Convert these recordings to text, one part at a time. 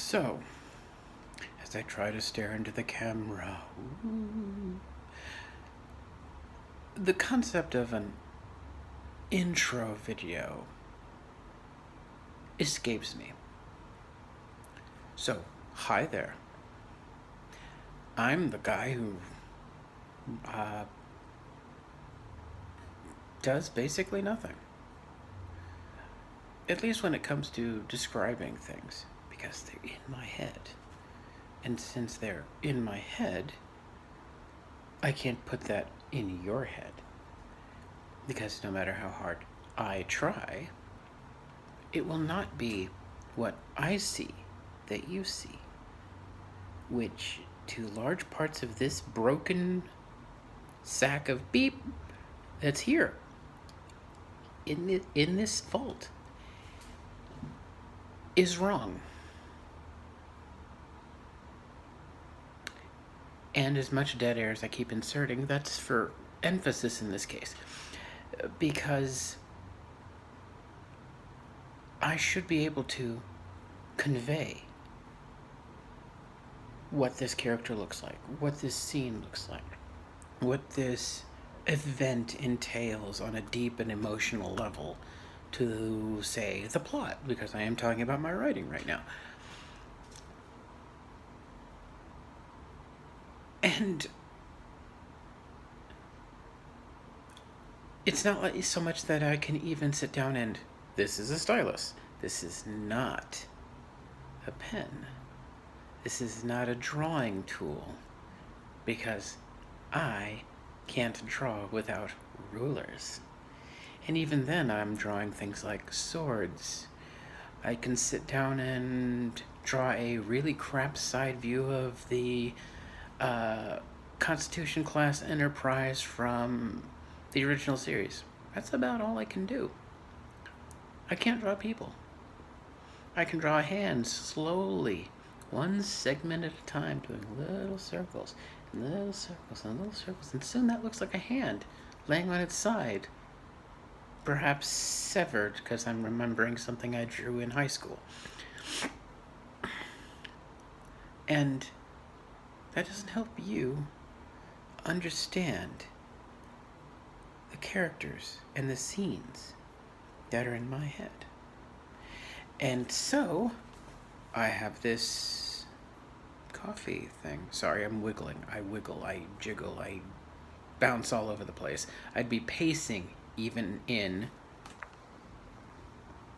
So, as I try to stare into the camera, the concept of an intro video escapes me. So, hi there. I'm the guy who does basically nothing. At least when it comes to describing things, because they're in my head. And since they're in my head, I can't put that in your head. Because no matter how hard I try, it will not be what I see that you see, which to large parts of this broken sack of beep that's here in this vault is wrong. And as much dead air as I keep inserting, that's for emphasis in this case, because I should be able to convey what this character looks like, what this scene looks like, what this event entails on a deep and emotional level to, say, the plot, because I am talking about my writing right now. And it's not like so much that I can even sit down and, this is a stylus. This is not a pen. This is not a drawing tool, because I can't draw without rulers. And even then, I'm drawing things like swords. I can sit down and draw a really crap side view of the Constitution class Enterprise from the original series. That's about all I can do. I can't draw people. I can draw hands slowly, one segment at a time, doing little circles, and little circles, and little circles, and soon that looks like a hand laying on its side, perhaps severed because I'm remembering something I drew in high school. And that doesn't help you understand the characters and the scenes that are in my head. And so, I have this coffee thing. Sorry, I'm wiggling. I wiggle, I jiggle, I bounce all over the place. I'd be pacing even in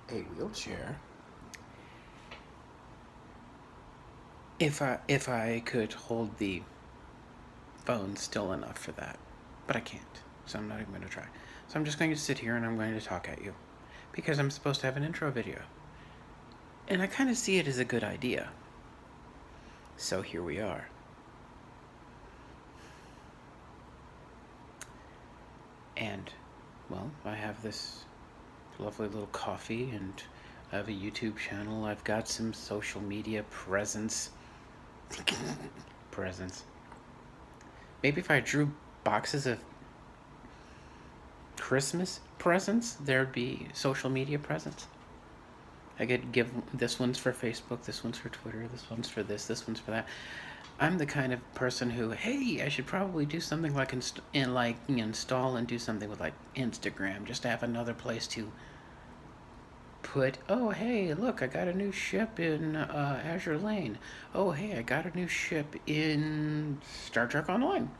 a wheelchair if I could hold the phone still enough for that. But I can't, so I'm not even going to try. So I'm just going to sit here and I'm going to talk at you, because I'm supposed to have an intro video. And I kind of see it as a good idea. So here we are. And, well, I have this lovely little coffee, and I have a YouTube channel. I've got some social media presence. Maybe if I drew boxes of Christmas presents, there'd be social media presence. I could give, this one's for Facebook, this one's for Twitter, this one's for this one's for that. I'm the kind of person who, hey, I should probably do something like install and do something with like Instagram, just to have another place to put, oh, hey, look, I got a new ship in Azure Lane. Oh, hey, I got a new ship in Star Trek Online.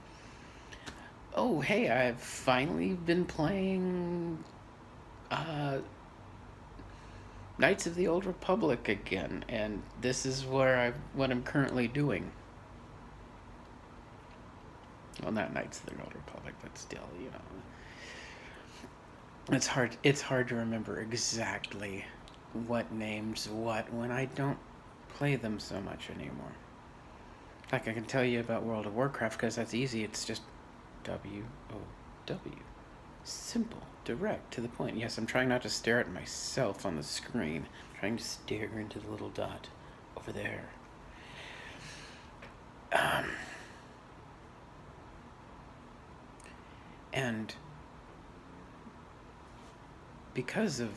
Oh, hey, I've finally been playing Knights of the Old Republic again, and this is what I'm currently doing. Well, not Knights of the Old Republic, but still, you know. It's hard to remember exactly what names what when I don't play them so much anymore. Like, I can tell you about World of Warcraft because that's easy. It's just WOW. Simple, direct, to the point. Yes, I'm trying not to stare at myself on the screen. I'm trying to stare into the little dot over there. And because of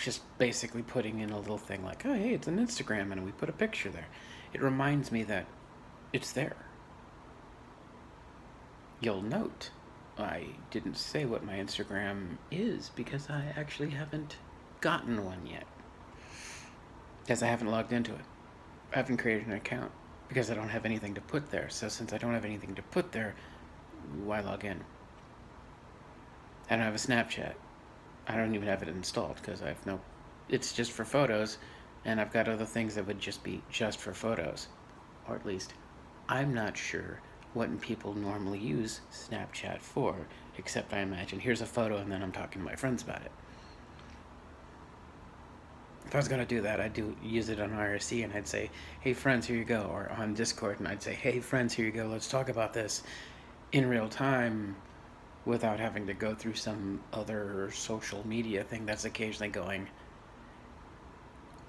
just basically putting in a little thing like, oh, hey, it's an Instagram, and we put a picture there. It reminds me that it's there. You'll note I didn't say what my Instagram is because I actually haven't gotten one yet. Because I haven't logged into it. I haven't created an account because I don't have anything to put there. So since I don't have anything to put there, why log in? I don't have a Snapchat. I don't even have it installed because I have no... It's just for photos, and I've got other things that would just be just for photos. Or at least, I'm not sure what people normally use Snapchat for, except I imagine here's a photo and then I'm talking to my friends about it. If I was going to do that, I'd use it on IRC and I'd say, hey friends, here you go. Or on Discord, and I'd say, hey friends, here you go, let's talk about this in real time without having to go through some other social media thing that's occasionally going,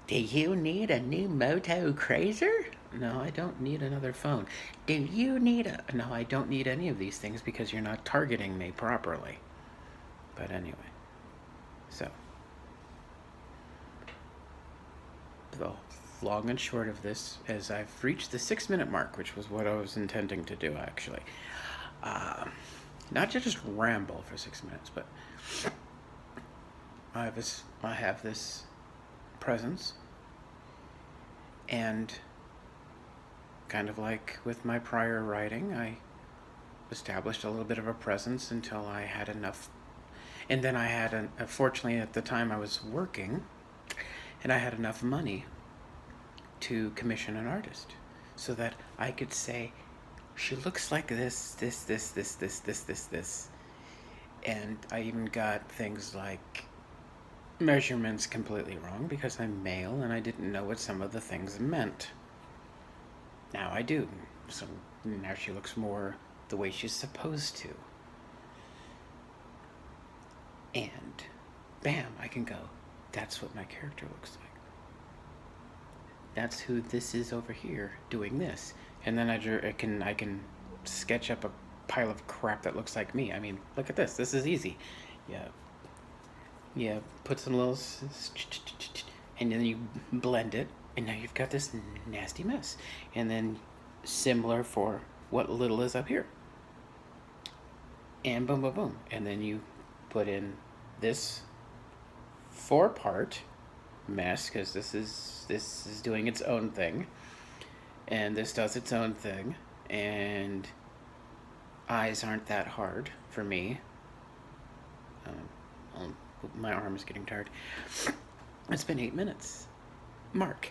do you need a new Moto Crazer? No, I don't need another phone. Do you need a... No, I don't need any of these things because you're not targeting me properly. But anyway. So. The long and short of this is I've reached the 6-minute mark, which was what I was intending to do, actually. Not to just ramble for 6 minutes, but I have this presence, and kind of like with my prior writing, I established a little bit of a presence until I had enough, and then I had fortunately at the time I was working, and I had enough money to commission an artist so that I could say, she looks like this, and I even got things like measurements completely wrong because I'm male and I didn't know what some of the things meant. Now I do. So now she looks more the way she's supposed to. And bam, I can go, that's what my character looks like. That's who this is over here doing this. And then I can sketch up a pile of crap that looks like me. I mean, look at this. This is easy. Yeah, put some little, and then you blend it, and now you've got this nasty mess. And then similar for what little is up here. And boom, boom, boom. And then you put in this 4-part mess, because this is doing its own thing. And this does its own thing. And eyes aren't that hard for me. My arm is getting tired. It's been 8 minutes. Mark.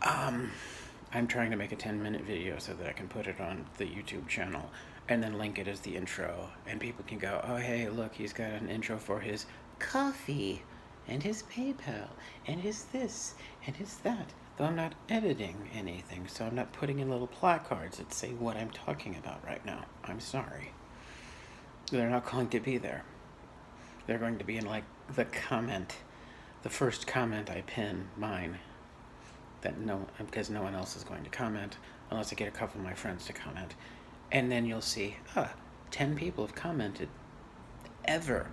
I'm trying to make a 10-minute video so that I can put it on the YouTube channel and then link it as the intro. And people can go, oh, hey, look, he's got an intro for his coffee and his PayPal and his this and his that. Though I'm not editing anything, so I'm not putting in little placards that say what I'm talking about right now. I'm sorry. They're not going to be there. They're going to be in, like, the comment. The first comment I pin, mine. Because no one else is going to comment, unless I get a couple of my friends to comment. And then you'll see, 10 people have commented. Ever.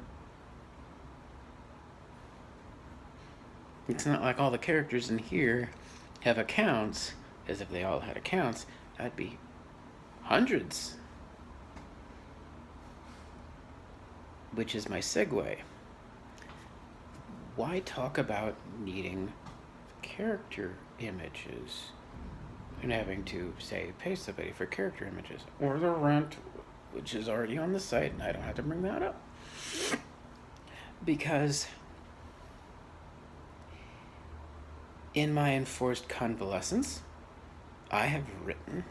It's not like all the characters in here have accounts, as if they all had accounts, that'd be hundreds. Which is my segue. Why talk about needing character images and having to, say, pay somebody for character images? Or the rent, which is already on the site, and I don't have to bring that up. Because in my enforced convalescence, I have written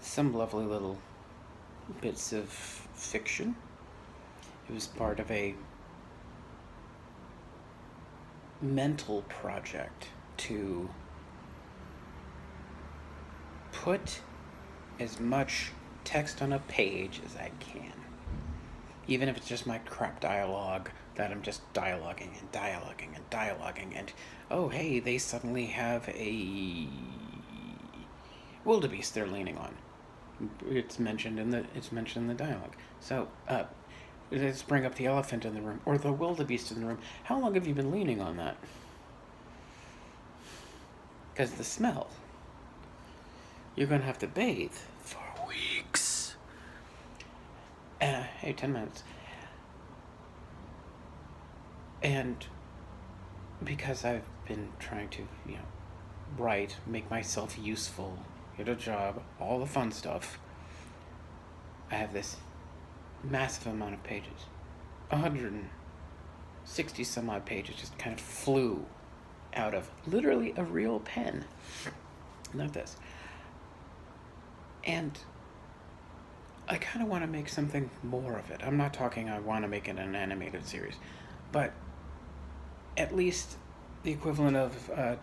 some lovely little bits of fiction. It was part of a mental project to put as much text on a page as I can. Even if it's just my crap dialogue that I'm just dialoguing and oh hey, they suddenly have a wildebeest they're leaning on. It's mentioned in the dialogue. So Let's bring up the elephant in the room or the wildebeest in the room. How long have you been leaning on that? Because the smell. You're going to have to bathe for weeks. Hey, 10 minutes. And because I've been trying to, write, make myself useful, get a job, all the fun stuff, I have this massive amount of pages. 160 some odd pages just kind of flew out of literally a real pen. Not this. And I kind of want to make something more of it. I'm not talking I want to make it an animated series, but at least the equivalent of a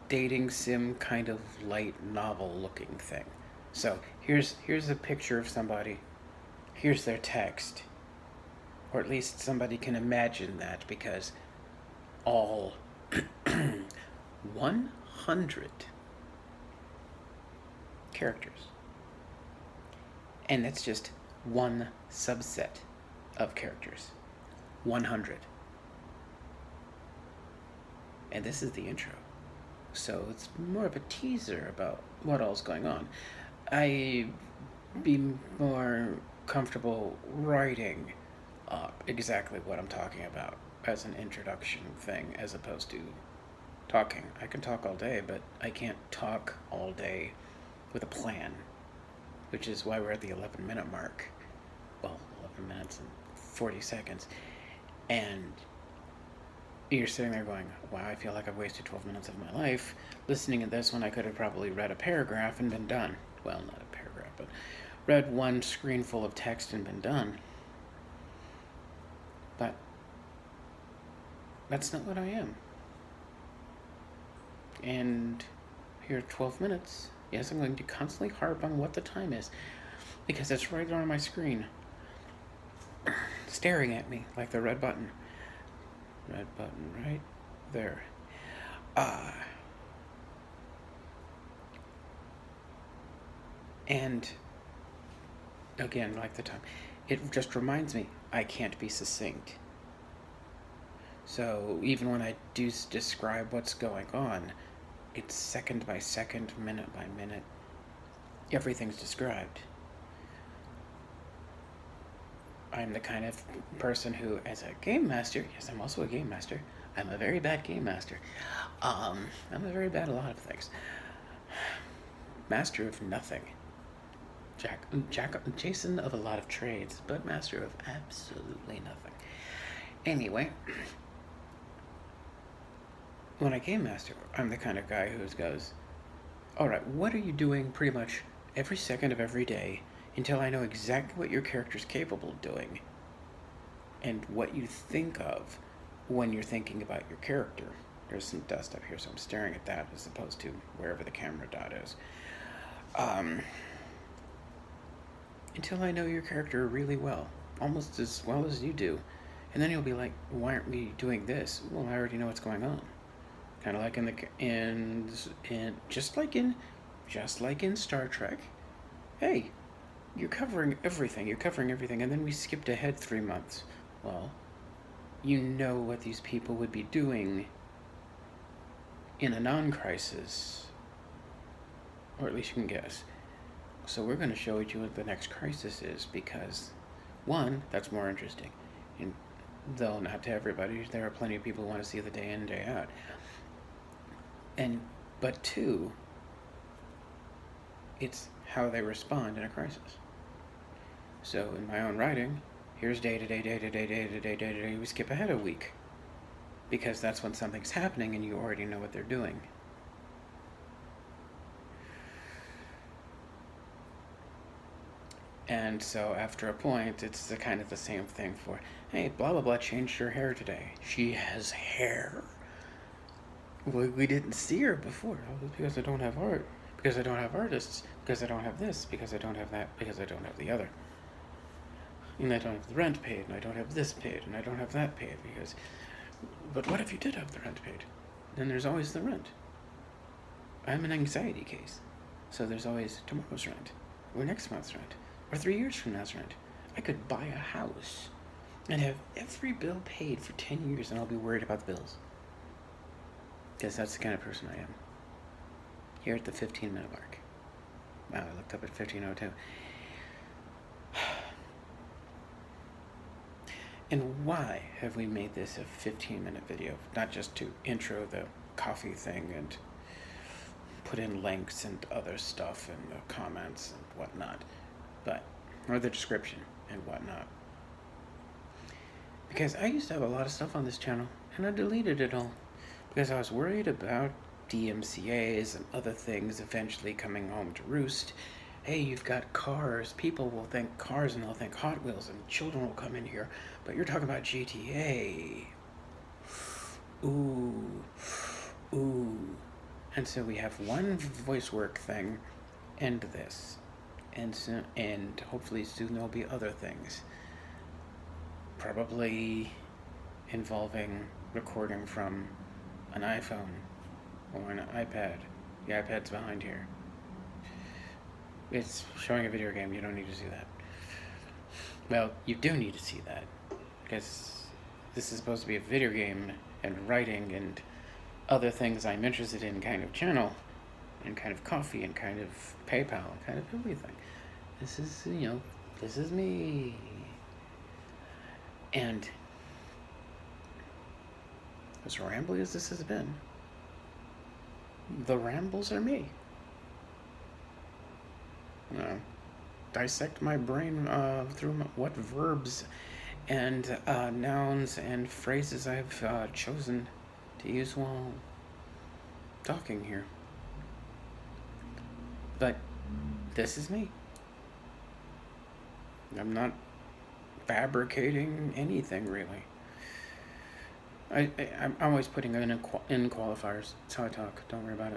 dating sim kind of light novel looking thing. So here's a picture of somebody. Here's their text. Or at least somebody can imagine that, because all 100 characters. And that's just one subset of characters. 100. And this is the intro. So it's more of a teaser about what all's going on. I'd be more comfortable writing up exactly what I'm talking about as an introduction thing, as opposed to talking. I can talk all day, but I can't talk all day with a plan, which is why we're at the 11-minute mark. Well, 11 minutes and 40 seconds. And you're sitting there going, wow, I feel like I've wasted 12 minutes of my life listening to this when I could have probably read a paragraph and been done. Well, not a paragraph, but read one screen full of text and been done. But that's not what I am. And here are 12 minutes. Yes, I'm going to constantly harp on what the time is, because it's right on my screen, staring at me like the red button. Red button right there. And again, like the time, it just reminds me I can't be succinct. So even when I do describe what's going on, it's second by second, minute by minute. Everything's described. I'm the kind of person who, as a game master, yes, I'm also a game master. I'm a very bad game master. I'm a very bad at a lot of things. Master of nothing. Jason of a lot of trades, but master of absolutely nothing. Anyway, when I game master, I'm the kind of guy who goes, all right, what are you doing pretty much every second of every day until I know exactly what your character's capable of doing and what you think of when you're thinking about your character. There's some dust up here, so I'm staring at that as opposed to wherever the camera dot is. Until I know your character really well, almost as well as you do. And then you'll be like, why aren't we doing this? Well, I already know what's going on. Kind of like just like in Star Trek. Hey, you're covering everything, and then we skipped ahead 3 months. Well, you know what these people would be doing in a non-crisis, or at least you can guess. So we're going to show you what the next crisis is, because, one, that's more interesting, and though not to everybody, there are plenty of people who want to see the day in, day out. But two, it's how they respond in a crisis. So in my own writing, here's day to day, we skip ahead a week, because that's when something's happening and you already know what they're doing. And so after a point, it's the kind of the same thing for, hey, blah blah blah changed her hair today. She has hair. We didn't see her before. Oh, because I don't have art. Because I don't have artists. Because I don't have this. Because I don't have that. Because I don't have the other. And I don't have the rent paid. And I don't have this paid. And I don't have that paid. But what if you did have the rent paid? Then there's always the rent. I'm an anxiety case. So there's always tomorrow's rent. Or next month's rent. Or 3 years from now's rent. I could buy a house. and have every bill paid for 10 years, and I'll be worried about the bills. Because that's the kind of person I am. Here at the 15-minute mark. Wow, I looked up at 15:02. And why have we made this a 15-minute video? Not just to intro the coffee thing and put in links and other stuff in the comments and whatnot, or the description and whatnot. Because I used to have a lot of stuff on this channel, and I deleted it all. Because I was worried about DMCAs and other things eventually coming home to roost. Hey, you've got cars. People will think cars and they'll think Hot Wheels, and children will come in here. But you're talking about GTA. Ooh. And so we have one voice work thing and this. And hopefully soon there'll be other things. Probably involving recording from an iPhone or an iPad. The iPad's behind here. It's showing a video game. You don't need to see that. Well, you do need to see that, because this is supposed to be a video game and writing and other things I'm interested in kind of channel, and kind of coffee and kind of PayPal and kind of everything. This is, this is me. And as rambly as this has been, the rambles are me. Dissect my brain through what verbs and nouns and phrases I've chosen to use while talking here. But this is me. I'm not fabricating anything, really. I'm always putting in qualifiers. That's how I talk. Don't worry about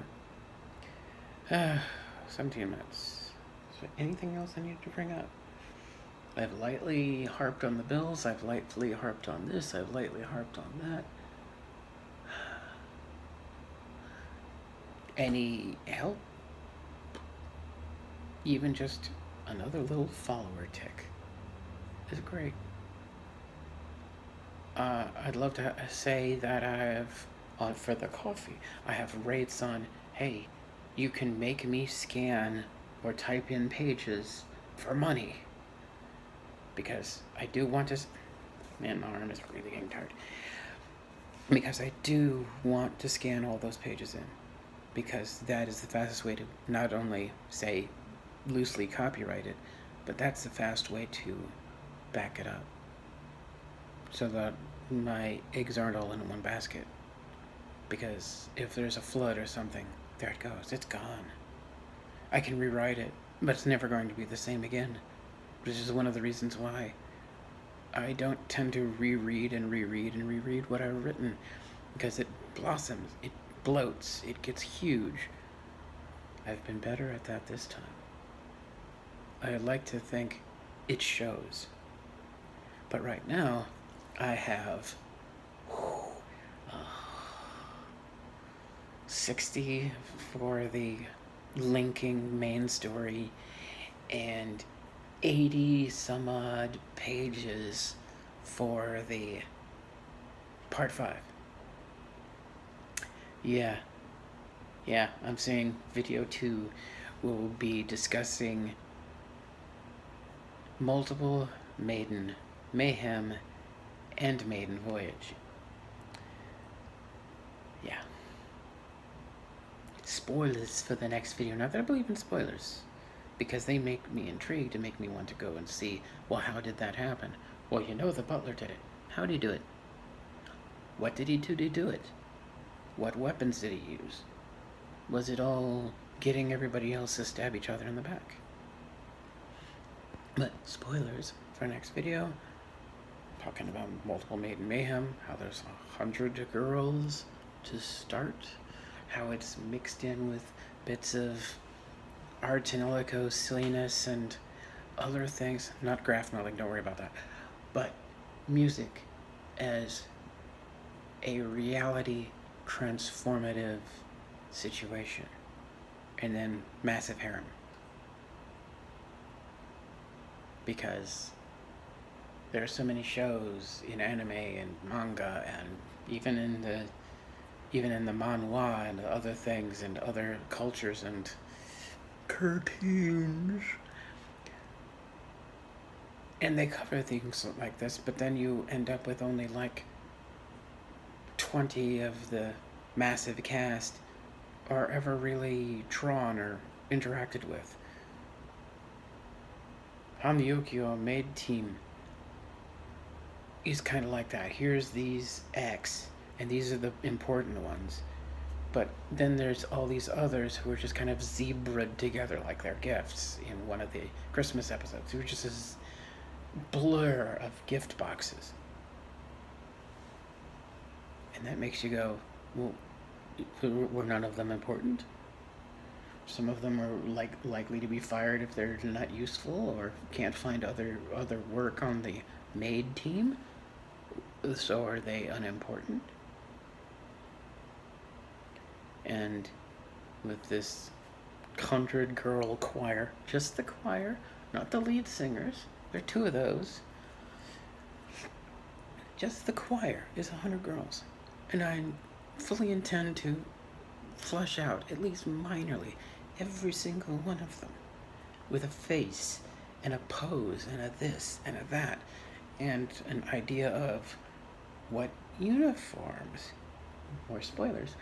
it. 17 minutes. So anything else I need to bring up? I've lightly harped on the bills. I've lightly harped on this. I've lightly harped on that. Any help? Even just another little follower tick is great. I'd love to say that I have, for the coffee, I have rates on, hey, you can make me scan or type in pages for money. Because I do want to, man, my arm is really getting tired. Because I do want to scan all those pages in. Because that is the fastest way to not only, say, loosely copyright it, but that's the fast way to back it up. So that my eggs aren't all in one basket. Because if there's a flood or something, there it goes. It's gone. I can rewrite it, but it's never going to be the same again. Which is one of the reasons why I don't tend to reread what I've written. Because it blossoms, it bloats, it gets huge. I've been better at that this time. I like to think it shows. But right now, I have 60 for the linking main story and 80 some odd pages for the part 5. Yeah, I'm saying video 2 will be discussing multiple maiden mayhem and maiden voyage. Yeah. Spoilers for the next video. Not that I believe in spoilers, because they make me intrigued to make me want to go and see, well, how did that happen? Well, the butler did it. How did he do it? What did he do to do it? What weapons did he use? Was it all getting everybody else to stab each other in the back? But spoilers for next video. Talking about multiple maiden mayhem, how there's 100 girls to start, how it's mixed in with bits of art and illico silliness and other things. Not graph noveling, don't worry about that. But music as a reality transformative situation. And then massive harem. Because There are so many shows in anime and manga and even in the manhwa and other things and other cultures and cartoons. And they cover things like this, but then you end up with only like 20 of the massive cast are ever really drawn or interacted with. Hamyukyo Maid Team is kind of like that. Here's these X, and these are the important ones. But then there's all these others who are just kind of zebraed together like they're gifts in one of the Christmas episodes. Who are just this blur of gift boxes. And that makes you go, well, were none of them important? Some of them are likely to be fired if they're not useful or can't find other work on the maid team. So are they unimportant? And with this 100-girl choir, just the choir, not the lead singers. There are 2 of those. Just the choir is 100 girls. And I fully intend to flesh out, at least minorly, every single one of them with a face and a pose and a this and a that and an idea of what uniforms, or spoilers,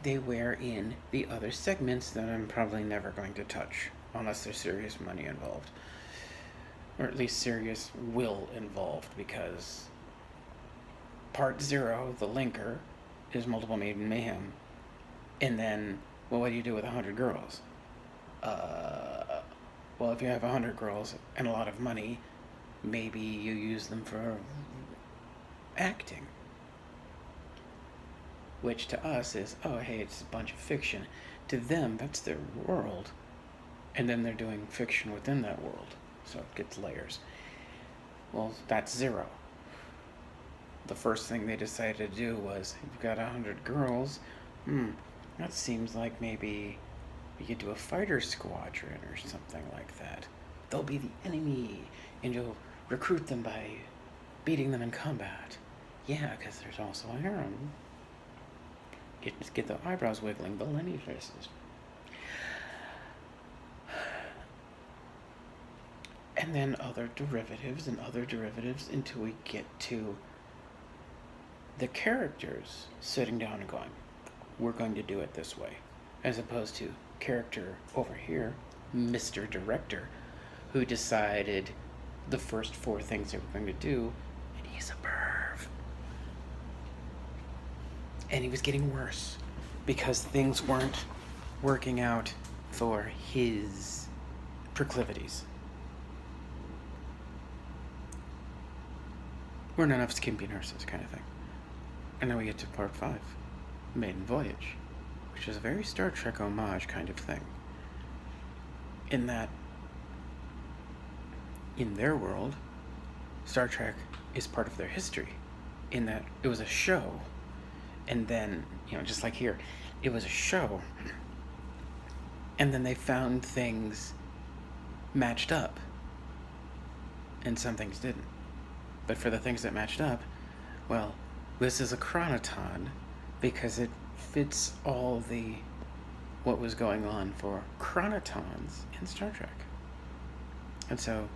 they wear in the other segments that I'm probably never going to touch unless there's serious money involved, or at least serious will involved, because part 0, the linker, is Multiple Maiden Mayhem. And then, well, what do you do with 100 girls? Well, if you have 100 girls and a lot of money, maybe you use them for acting. Which to us is, oh, hey, it's a bunch of fiction. To them, that's their world. And then they're doing fiction within that world. So it gets layers. Well, that's 0. The first thing they decided to do was, you've got 100 girls, that seems like maybe we could do a fighter squadron or something like that. They'll be the enemy, and you'll recruit them by beating them in combat. Yeah, because there's also a harem. Get the eyebrows wiggling, the Lenny faces. And then other derivatives until we get to the characters sitting down and going, we're going to do it this way. As opposed to character over here, Mr. Director, who decided the first 4 things they were going to do, and he's a perv. And he was getting worse because things weren't working out for his proclivities. We're not enough skimpy nurses kind of thing. And then we get to part 5, Maiden Voyage, which is a very Star Trek homage kind of thing. In that, in their world, Star Trek is part of their history. In that it was a show, and then, just like here, it was a show, and then they found things matched up, and some things didn't. But for the things that matched up, well, this is a chronoton because it fits all what was going on for chronotons in Star Trek. And so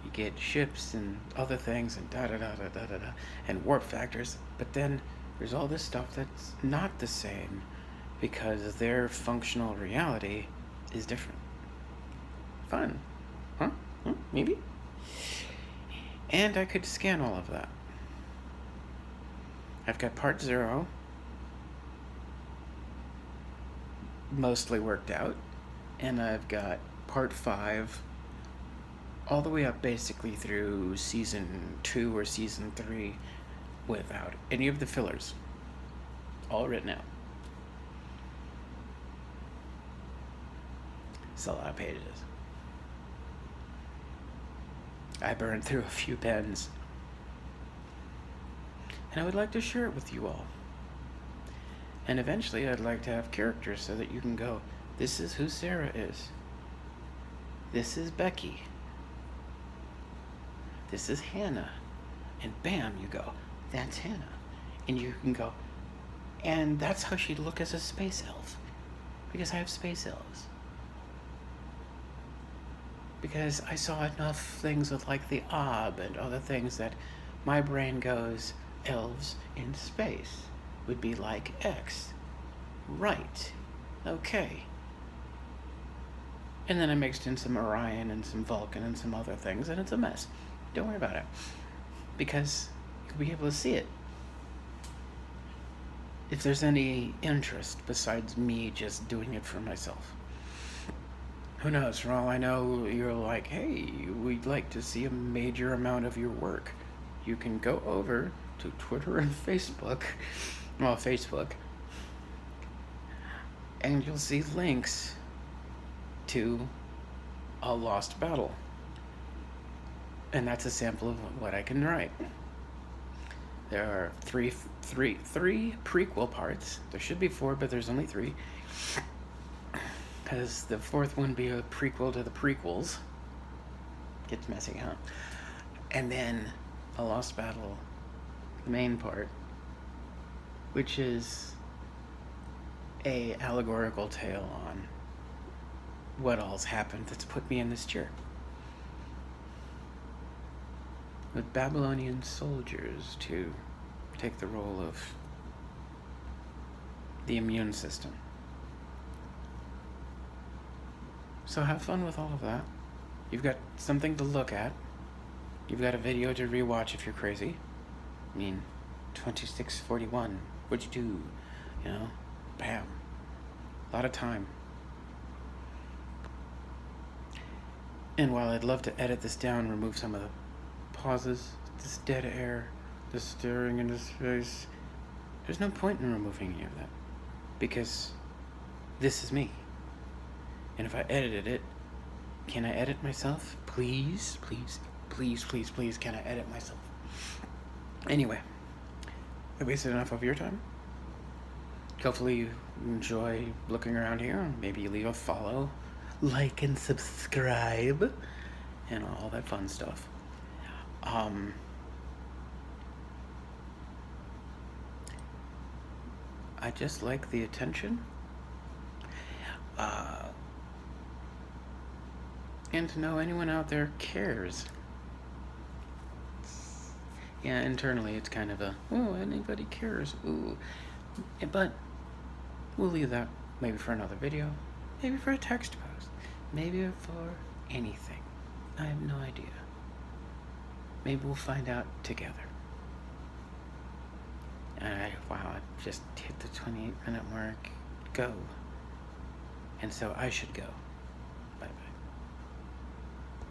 you get ships and other things and da-da-da-da-da-da-da and warp factors, but then there's all this stuff that's not the same because their functional reality is different. Fun. Huh? Maybe? And I could scan all of that. I've got part 0 mostly worked out, and I've got part 5 all the way up basically through season 2 or season 3 without any of the fillers. All written out. It's a lot of pages. I burned through a few pens. And I would like to share it with you all. And eventually I'd like to have characters so that you can go, this is who Sarah is. This is Becky. This is Hannah. And bam, you go, that's Hannah. And you can go, and that's how she'd look as a space elf. Because I have space elves. Because I saw enough things with like the Ob and other things that my brain goes, elves in space would be like X. Right. Okay. And then I mixed in some Orion and some Vulcan and some other things, and it's a mess. Don't worry about it. Because you'll be able to see it. If there's any interest besides me just doing it for myself. Who knows? For all I know, you're like, hey, we'd like to see a major amount of your work. You can go over to Twitter and Facebook. Well, Facebook. And you'll see links to a lost battle. And that's a sample of what I can write. There are three prequel parts. There should be 4, but there's only 3. Because the 4th one be a prequel to the prequels. Gets messy, huh? And then a lost battle, the main part, which is a allegorical tale on what all's happened that's put me in this chair. With Babylonian soldiers to take the role of the immune system. So have fun with all of that. You've got something to look at. You've got a video to rewatch if you're crazy. I mean, 2641. What'd you do? You know? Bam. A lot of time. And while I'd love to edit this down, remove some of the pauses, this dead air, this staring into space, there's no point in removing any of that. Because this is me. And if I edited it, can I edit myself? Please, please, please, please, please, can I edit myself? Anyway, I wasted enough of your time. Hopefully you enjoy looking around here. Maybe you leave a follow, like and subscribe, and all that fun stuff. I just like the attention. And to know anyone out there cares. Yeah, internally it's kind of a, oh, anybody cares, ooh. But we'll leave that maybe for another video, maybe for a text post, maybe for anything. I have no idea. Maybe we'll find out together. Wow, I just hit the 28-minute mark. Go. And so I should go.